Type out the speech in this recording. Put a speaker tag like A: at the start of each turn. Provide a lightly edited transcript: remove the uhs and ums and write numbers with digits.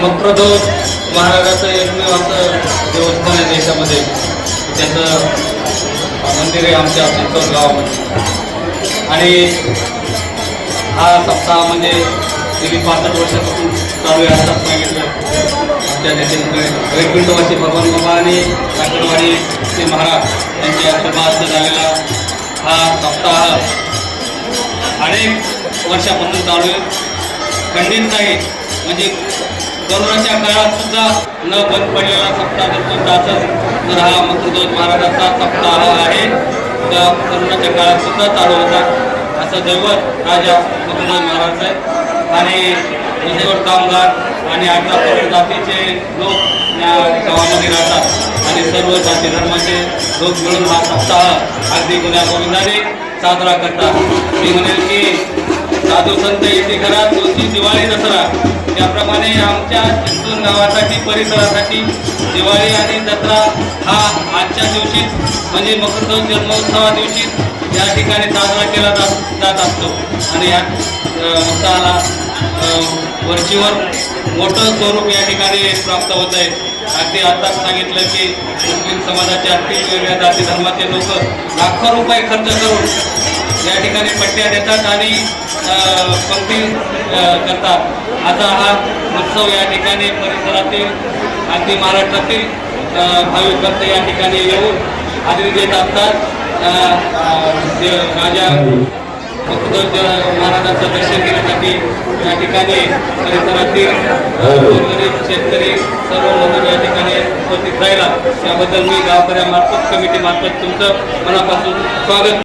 A: मक्रध्वज महाराजाचं एकमेव असं देवस्थान आहे देशामध्ये, त्याचं मंदिर आहे आमच्या चिंचवड गावामध्ये. आणि हा सप्ताह म्हणजे गेली 65 वर्षापासून चालू आहे असं सांगितलं आमच्या नेत्यांकडे. वैकुंठवासी भगवान बाबा आणि काकडवाडी श्री महाराज यांच्या आशीर्वाद झालेला हा सप्ताह अनेक वर्षापासून चालू आहे. खंडित नाही, म्हणजे कोरोनाच्या काळात सुद्धा न बंद पडलेला सप्ताह जर हा मक्रध्वज महाराजाचा सप्ताह आहे तर कोरोनाच्या काळात सुद्धा चालू होता. असं दैवत राजा मक्रध्वज महाराज आहे. आणि मुसलमान कामगार आणि 18 जातीचे लोक या गावामध्ये राहतात आणि सर्व जाती धर्माचे लोक मिळून हा सप्ताह अगदी गुण्यागोविंदाने साजरा करतात. मी म्हणेल की साधू संत येथे घरात तुमची दिवाळी दसरा, त्याप्रमाणे आमच्या चिंचवड गावासाठी परिसरासाठी दिवाळी आणि दसरा हा आजच्या दिवशी म्हणजे मक्रध्वज जन्मोत्सवा दिवशी या ठिकाणी साजरा केला जात असतो. आणि या उत्सवाला वरचीवर मोठं स्वरूप या ठिकाणी प्राप्त होत आहे. अगदी आताच सांगितलं की मुस्लिम समाजाचे असतील वेगवेगळ्या जाती धर्माचे लोक लाखो रुपये खर्च करून या ठिकाणी पट्ट्या देतात आणि पंक्ती करतात. आता हा उत्सव या ठिकाणी परिसरातील अगदी महाराष्ट्रातील भाविक भक्त या ठिकाणी येऊन हाजरी देत असतात. राजा मक्रध्वज महाराजांचं दर्शन घेण्यासाठी या ठिकाणी परिसरातील शेतकरी सर्व लोक या ठिकाणी उपस्थित राहिला, त्याबद्दल मी गावकऱ्यामार्फत कमिटीमार्फत तुमचं मनापासून स्वागत.